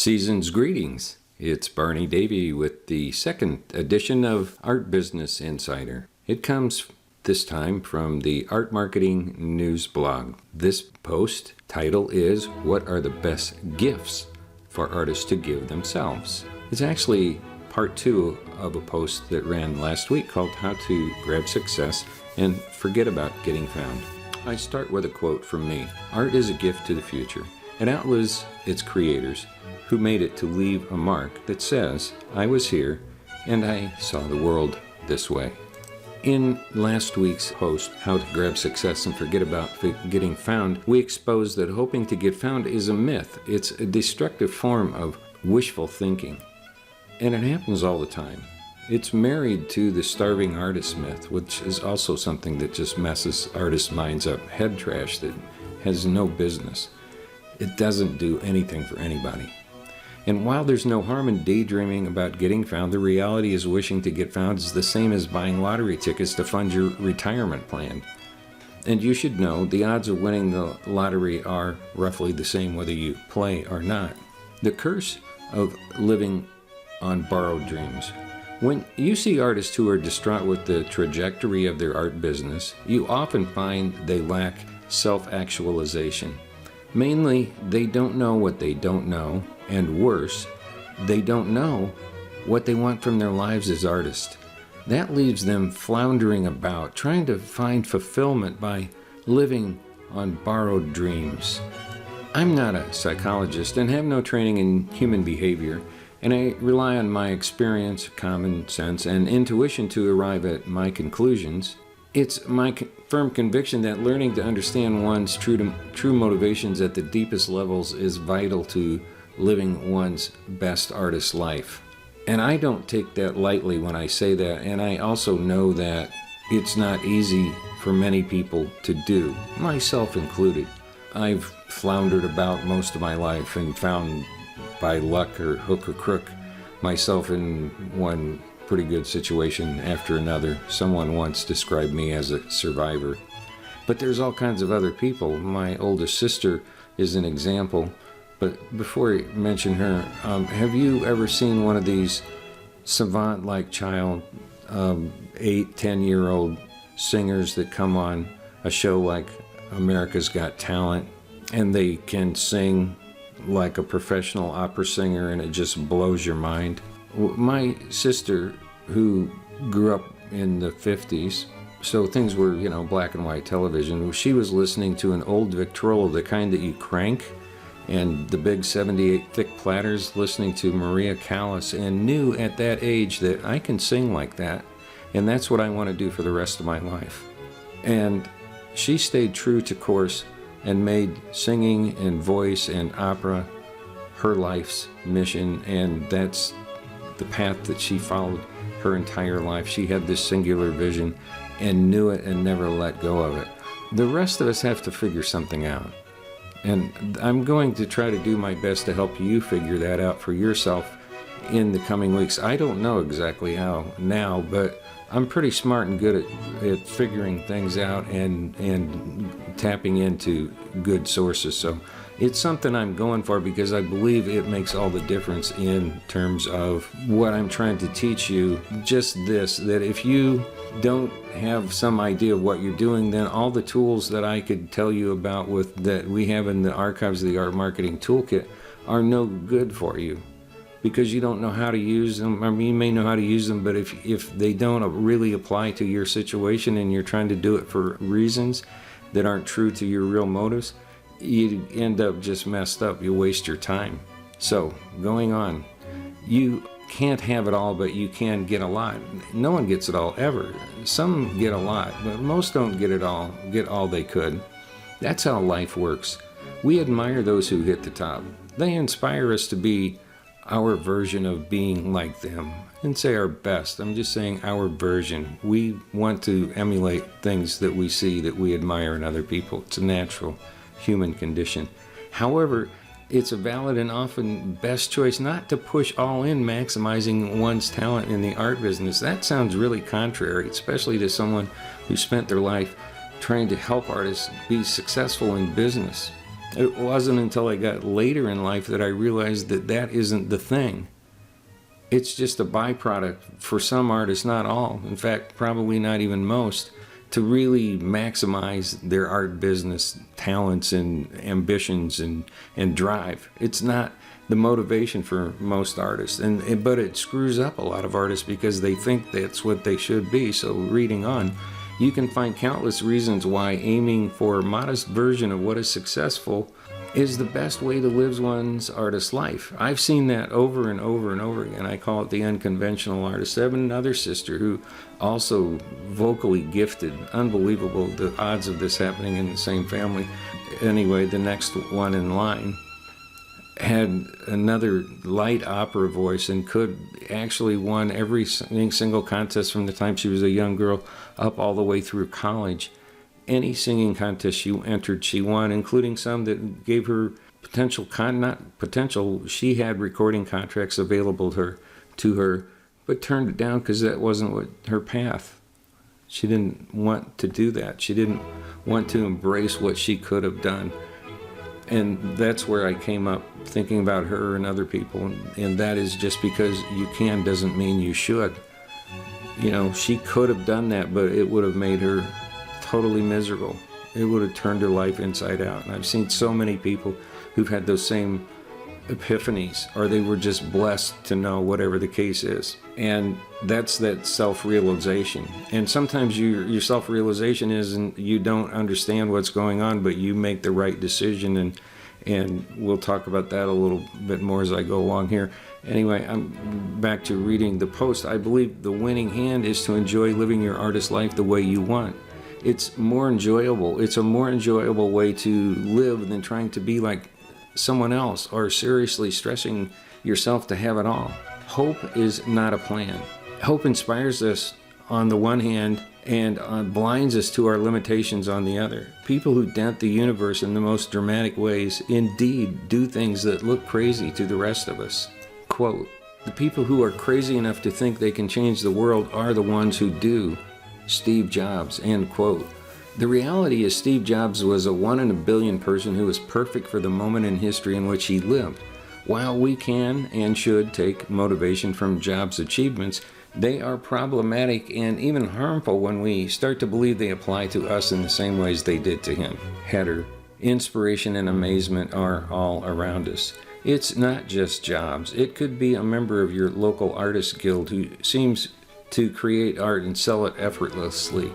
Season's greetings. It's Barney Davy with the second edition of Art Business Insider. It comes this time from the Art Marketing News blog. This post title is, "What are the best gifts for artists to give themselves?" It's actually part two of a post that ran last week called How to Grab Success and Forget About Getting Found. I start with a quote from me. Art is a gift to the future. It outlives its creators, who made it to leave a mark that says, "I was here and I saw the world this way." In last week's post, How to Grab Success and Forget About Getting Found, we exposed that hoping to get found is a myth. It's a destructive form of wishful thinking, and it happens all the time. It's married to the starving artist myth, which is also something that just messes artists' minds up. Head trash that has no business. It doesn't do anything for anybody. And while there's no harm in daydreaming about getting found, the reality is wishing to get found is the same as buying lottery tickets to fund your retirement plan. And you should know the odds of winning the lottery are roughly the same whether you play or not. The curse of living on borrowed dreams. When you see artists who are distraught with the trajectory of their art business, you often find they lack self-actualization. Mainly, they don't know what they don't know, and worse, they don't know what they want from their lives as artists. That leaves them floundering about, trying to find fulfillment by living on borrowed dreams. I'm not a psychologist and have no training in human behavior, and I rely on my experience, common sense, and intuition to arrive at my conclusions. It's my firm conviction that learning to understand one's true motivations at the deepest levels is vital to living one's best artist life. And I don't take that lightly when I say that, and I also know that it's not easy for many people to do, myself included. I've floundered about most of my life and found by luck or hook or crook myself in one pretty good situation after another. Someone once described me as a survivor. But there's all kinds of other people. My oldest sister is an example. But before I mention her, have you ever seen one of these savant-like child, 8, 10-year-old singers that come on a show like America's Got Talent, and they can sing like a professional opera singer and it just blows your mind? My sister, who grew up in the 50s, so things were, black and white television, she was listening to an old Victrola, the kind that you crank, and the big 78 thick platters, listening to Maria Callas, and knew at that age that I can sing like that, and that's what I want to do for the rest of my life. And she stayed true to course and made singing and voice and opera her life's mission, and that's the path that she followed her entire life. She had this singular vision and knew it and never let go of it. The rest of us have to figure something out. And I'm going to try to do my best to help you figure that out for yourself in the coming weeks. I don't know exactly how now, but I'm pretty smart and good at figuring things out and tapping into good sources. So it's something I'm going for because I believe it makes all the difference in terms of what I'm trying to teach you. Just this, that if you don't have some idea of what you're doing, then all the tools that I could tell you about that we have in the archives of the Art Marketing Toolkit are no good for you because you don't know how to use them. I mean, you may know how to use them, but if they don't really apply to your situation and you're trying to do it for reasons that aren't true to your real motives, you end up just messed up. You waste your time. So, going on, you can't have it all, but you can get a lot. No one gets it all ever. Some get a lot, but most don't get all they could. That's how life works. We admire those who hit the top. They inspire us to be our version of being like them. I didn't say our best. I'm just saying our version. We want to emulate things that we see that we admire in other people. It's a natural human condition. However, it's a valid and often best choice not to push all in maximizing one's talent in the art business. That sounds really contrary, especially to someone who spent their life trying to help artists be successful in business. It wasn't until I got later in life that I realized that that isn't the thing. It's just a byproduct for some artists, not all. In fact, probably not even most, to really maximize their art business talents and ambitions and drive. It's not the motivation for most artists, but it screws up a lot of artists because they think that's what they should be. So reading on, you can find countless reasons why aiming for a modest version of what is successful is the best way to live one's artist life. I've seen that over and over and over again. I call it the unconventional artist. I have another sister who also vocally gifted. Unbelievable, the odds of this happening in the same family. Anyway, the next one in line had another light opera voice and could actually won every single contest from the time she was a young girl up all the way through college. Any singing contest she entered, she won, including some that gave her she had recording contracts available to her, but turned it down because that wasn't what her path. She didn't want to do that. She didn't want to embrace what she could have done. And that's where I came up thinking about her and other people. And that is just because you can doesn't mean you should. You know, she could have done that, but it would have made her totally miserable. It would have turned her life inside out. And I've seen so many people who've had those same epiphanies, or they were just blessed to know, whatever the case is. And that's that self-realization. And sometimes your self-realization isn't you don't understand what's going on, but you make the right decision. And we'll talk about that a little bit more as I go along here. Anyway, I'm back to reading the post. I believe the winning hand is to enjoy living your artist life the way you want. It's more enjoyable. It's a more enjoyable way to live than trying to be like someone else or seriously stressing yourself to have it all. Hope is not a plan. Hope inspires us on the one hand and blinds us to our limitations on the other. People who dent the universe in the most dramatic ways indeed do things that look crazy to the rest of us. Quote, "The people who are crazy enough to think they can change the world are the ones who do." Steve Jobs, end quote. The reality is Steve Jobs was a 1 in a billion person who was perfect for the moment in history in which he lived. While we can and should take motivation from Jobs' achievements, they are problematic and even harmful when we start to believe they apply to us in the same ways they did to him. Header, inspiration and amazement are all around us. It's not just Jobs. It could be a member of your local artist guild who seems to create art and sell it effortlessly.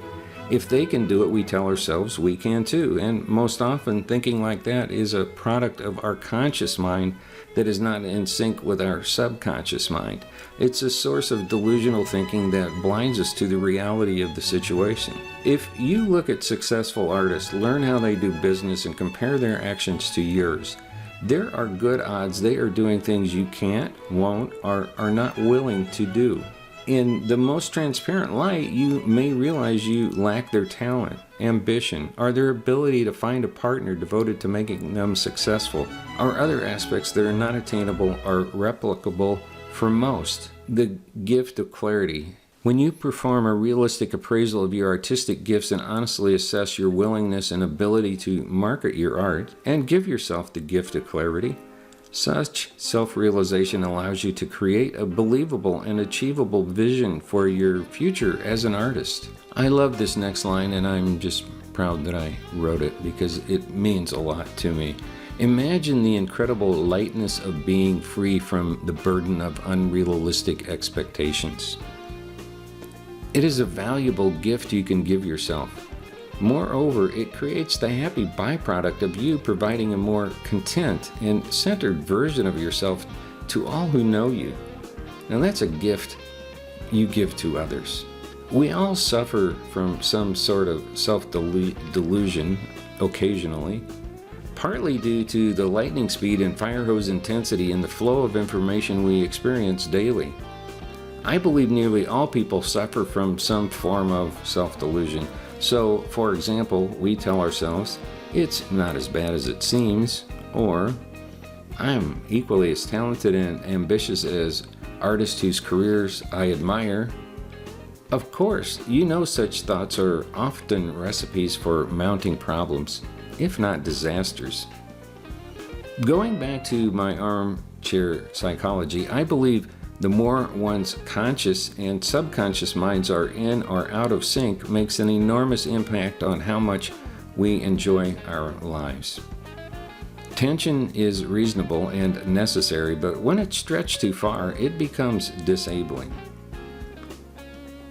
If they can do it, we tell ourselves we can too. And most often, thinking like that is a product of our conscious mind that is not in sync with our subconscious mind. It's a source of delusional thinking that blinds us to the reality of the situation. If you look at successful artists, learn how they do business, and compare their actions to yours, there are good odds they are doing things you can't, won't, or are not willing to do. In the most transparent light, you may realize you lack their talent, ambition, or their ability to find a partner devoted to making them successful, or other aspects that are not attainable or replicable for most. The gift of clarity. When you perform a realistic appraisal of your artistic gifts and honestly assess your willingness and ability to market your art, and give yourself the gift of clarity, such self-realization allows you to create a believable and achievable vision for your future as an artist. I love this next line, and I'm just proud that I wrote it because it means a lot to me. Imagine the incredible lightness of being free from the burden of unrealistic expectations. It is a valuable gift you can give yourself. Moreover, it creates the happy byproduct of you providing a more content and centered version of yourself to all who know you. Now that's a gift you give to others. We all suffer from some sort of self-delusion occasionally, partly due to the lightning speed and fire hose intensity in the flow of information we experience daily. I believe nearly all people suffer from some form of self-delusion. So, for example, we tell ourselves, it's not as bad as it seems, or I'm equally as talented and ambitious as artists whose careers I admire. Of course, you know such thoughts are often recipes for mounting problems, if not disasters. Going back to my armchair psychology, I believe the more one's conscious and subconscious minds are in or out of sync makes an enormous impact on how much we enjoy our lives. Tension is reasonable and necessary, but when it's stretched too far, it becomes disabling.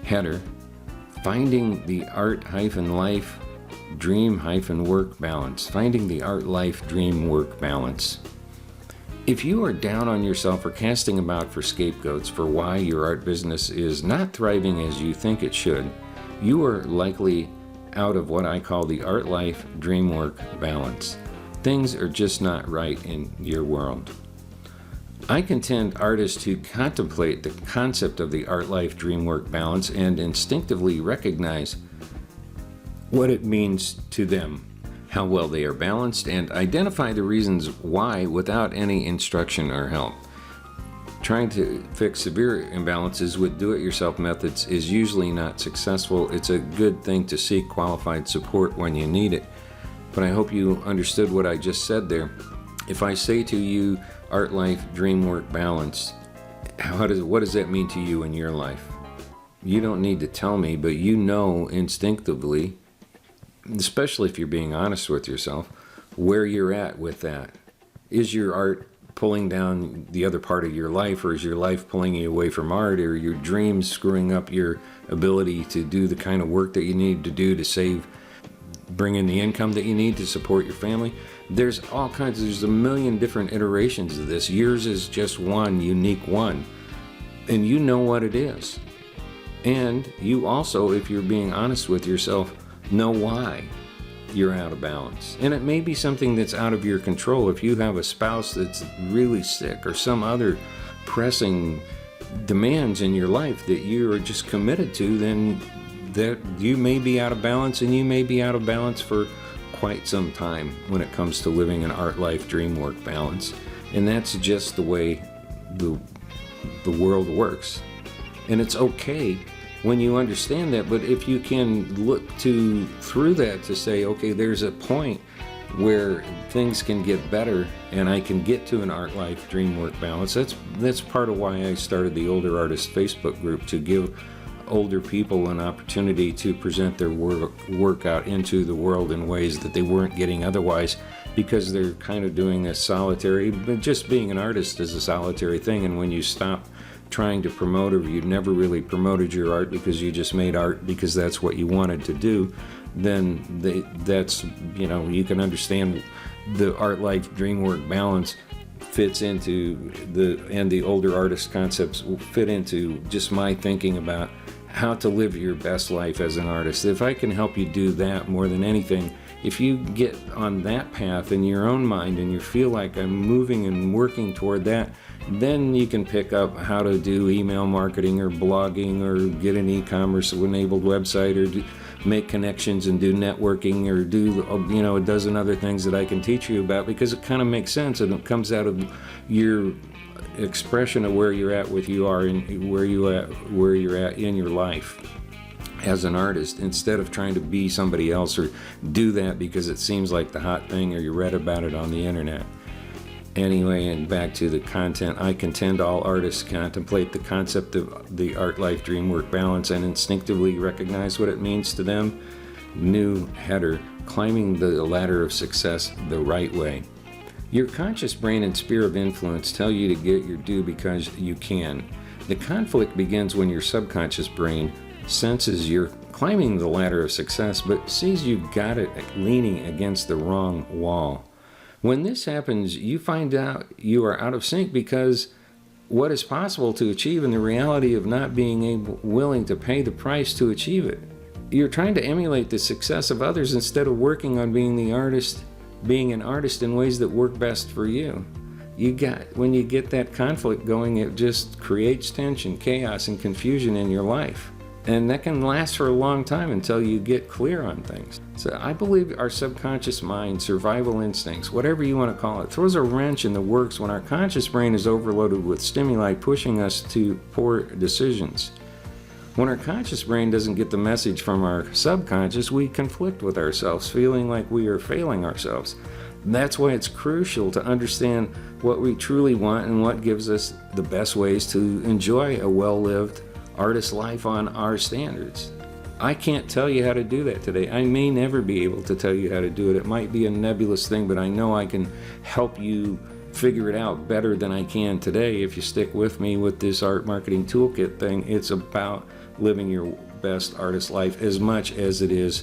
Header: Finding the art-life dream-work balance. Finding the art-life dream-work balance. If you are down on yourself or casting about for scapegoats for why your art business is not thriving as you think it should, you are likely out of what I call the art-life dream-work balance. Things are just not right in your world. I contend artists who contemplate the concept of the art-life dream-work balance and instinctively recognize what it means to them, how well they are balanced, and identify the reasons why without any instruction or help. Trying to fix severe imbalances with do-it-yourself methods is usually not successful. It's a good thing to seek qualified support when you need it. But I hope you understood what I just said there. If I say to you, art-life dream-work balance, what does that mean to you in your life? You don't need to tell me, but you know instinctively, especially if you're being honest with yourself, where you're at with that. Is your art pulling down the other part of your life, or is your life pulling you away from art, or your dreams screwing up your ability to do the kind of work that you need to do to bring in the income that you need to support your family? There's a million different iterations of this. Yours is just one unique one, and you know what it is. And you also, if you're being honest with yourself, know why you're out of balance. And it may be something that's out of your control. If you have a spouse that's really sick or some other pressing demands in your life that you are just committed to, then that you may be out of balance, and you may be out of balance for quite some time when it comes to living an art-life dream-work balance. And that's just the way the world works. And it's okay when you understand that, but if you can look through that to say, okay, there's a point where things can get better and I can get to an art-life dream-work balance. That's part of why I started the Older Artists Facebook group, to give older people an opportunity to present their work out into the world in ways that they weren't getting otherwise, because they're kind of doing a solitary, but just being an artist is a solitary thing. And when you stop trying to promote, or you never really promoted your art because you just made art because that's what you wanted to do, then you can understand the art-life dream-work balance fits into the older artist concepts fit into just my thinking about how to live your best life as an artist. If I can help you do that more than anything, if you get on that path in your own mind and you feel like I'm moving and working toward that, then you can pick up how to do email marketing or blogging, or get an e-commerce enabled website, or make connections and do networking, or do a dozen other things that I can teach you about, because it kind of makes sense and it comes out of your expression of where you're at where you're at in your life as an artist, instead of trying to be somebody else or do that because it seems like the hot thing or you read about it on the internet. Anyway, and back to the content, I contend all artists contemplate the concept of the art-life dream-work balance and instinctively recognize what it means to them. New header: Climbing the ladder of success the right way. Your conscious brain and sphere of influence tell you to get your due because you can. The conflict begins when your subconscious brain senses you're climbing the ladder of success, but sees you've got it leaning against the wrong wall. When this happens, you find out you are out of sync because what is possible to achieve and the reality of not being willing to pay the price to achieve it. You're trying to emulate the success of others instead of working on being an artist in ways that work best for you. When you get that conflict going, it just creates tension, chaos, and confusion in your life. And that can last for a long time until you get clear on things. So I believe our subconscious mind, survival instincts, whatever you want to call it, throws a wrench in the works when our conscious brain is overloaded with stimuli pushing us to poor decisions. When our conscious brain doesn't get the message from our subconscious, we conflict with ourselves, feeling like we are failing ourselves. That's why it's crucial to understand what we truly want and what gives us the best ways to enjoy a well-lived artist life on our standards. I can't tell you how to do that today. I may never be able to tell you how to do it. It might be a nebulous thing, but I know I can help you figure it out better than I can today if you stick with me with this art marketing toolkit thing. It's about living your best artist life as much as it is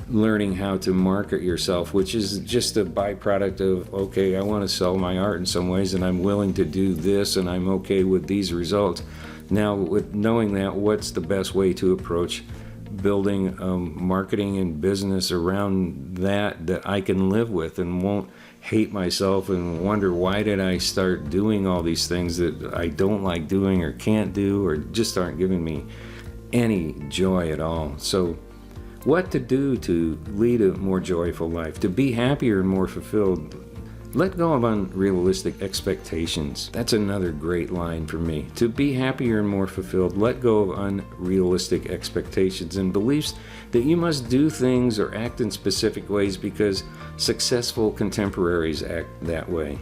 learning how to market yourself, which is just a byproduct of, okay, I want to sell my art in some ways and I'm willing to do this and I'm okay with these results. Now, with knowing that, what's the best way to approach building marketing and business around that I can live with and won't hate myself and wonder why did I start doing all these things that I don't like doing or can't do or just aren't giving me any joy at all. So what to do to lead a more joyful life, to be happier and more fulfilled. Let go of unrealistic expectations. That's another great line for me. To be happier and more fulfilled, let go of unrealistic expectations and beliefs that you must do things or act in specific ways because successful contemporaries act that way.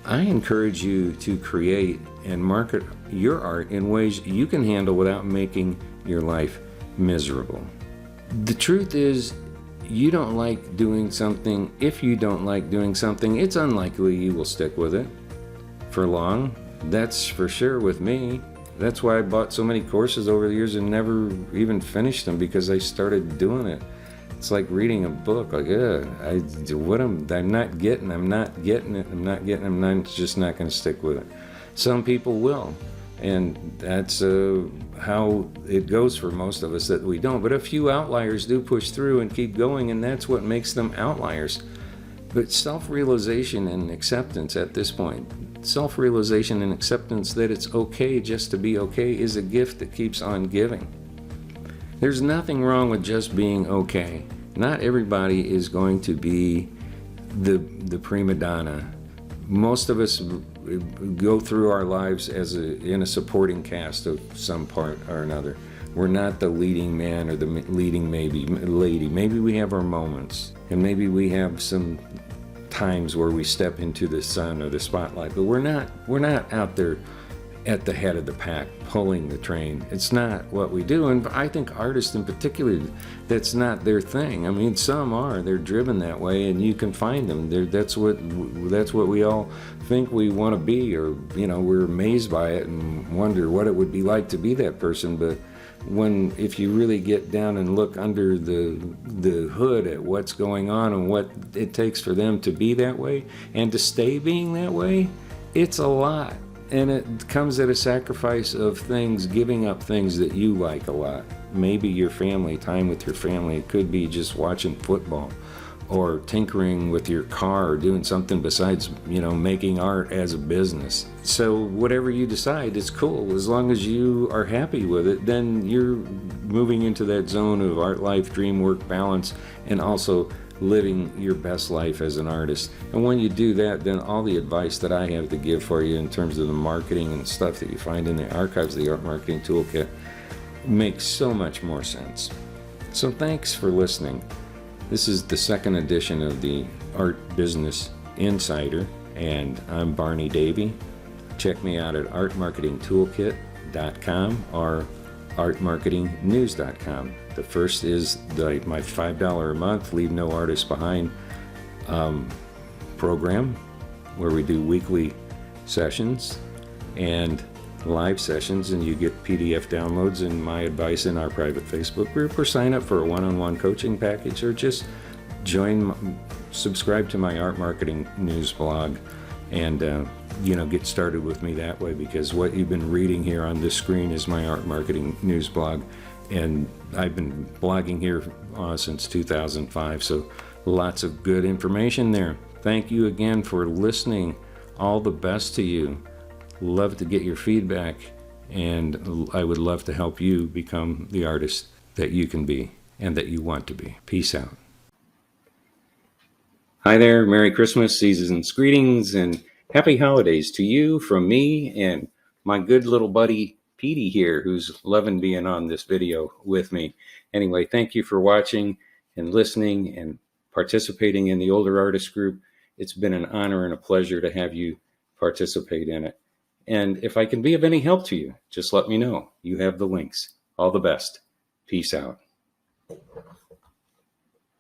I encourage you to create and market your art in ways you can handle without making your life miserable. The truth is, you don't like doing something. If you don't like doing something, it's unlikely you will stick with it for long. That's for sure with me. That's why I bought so many courses over the years and never even finished them because I started doing it. It's like reading a book. Like, I'm not getting it. I'm just not going to stick with it. Some people will. And that's how it goes for most of us, that we don't. But a few outliers do push through and keep going, and that's what makes them outliers. But self-realization and acceptance at this point, self-realization and acceptance that it's okay just to be okay is a gift that keeps on giving. There's nothing wrong with just being okay. Not everybody is going to be the prima donna. Most of us go through our lives in a supporting cast of some part or another. We're not the leading man or the leading lady. Maybe we have our moments, and maybe we have some times where we step into the sun or the spotlight. But we're not out there at the head of the pack pulling the train. It's not what we do, and I think artists in particular, that's not their thing. I mean, some are. They're driven that way, and you can find them. That's what we all think we want to be, or we're amazed by it and wonder what it would be like to be that person. But if you really get down and look under the hood at what's going on and what it takes for them to be that way and to stay being that way, it's a lot. And it comes at a sacrifice of things, giving up things that you like a lot. Maybe your family, time with your family. It could be just watching football or tinkering with your car or doing something besides, making art as a business. So whatever you decide, it's cool. As long as you are happy with it, then you're moving into that zone of art life, dream work balance, and also living your best life as an artist. And when you do that, then all the advice that I have to give for you in terms of the marketing and stuff that you find in the archives of the Art Marketing Toolkit makes so much more sense. So thanks for listening. This is the second edition of the Art Business Insider, and I'm Barney Davy. Check me out at artmarketingtoolkit.com or artmarketingnews.com. The first is my $5 a month Leave No Artist Behind program, where we do weekly sessions and live sessions, and you get PDF downloads and my advice in our private Facebook group, or sign up for a one-on-one coaching package, or just subscribe to my Art Marketing News blog and get started with me that way, because what you've been reading here on this screen is my Art Marketing News blog. And I've been blogging here since 2005, so lots of good information there. Thank you again for listening. All the best to you. Love to get your feedback, and I would love to help you become the artist that you can be and that you want to be. Peace out. Hi there. Merry Christmas, season's greetings, and happy holidays to you from me and my good little buddy Petey here, who's loving being on this video with me. Anyway, thank you for watching and listening, and participating in the Older Artist Group. It's been an honor and a pleasure to have you participate in it. And if I can be of any help to you, just let me know. You have the links. All the best. Peace out.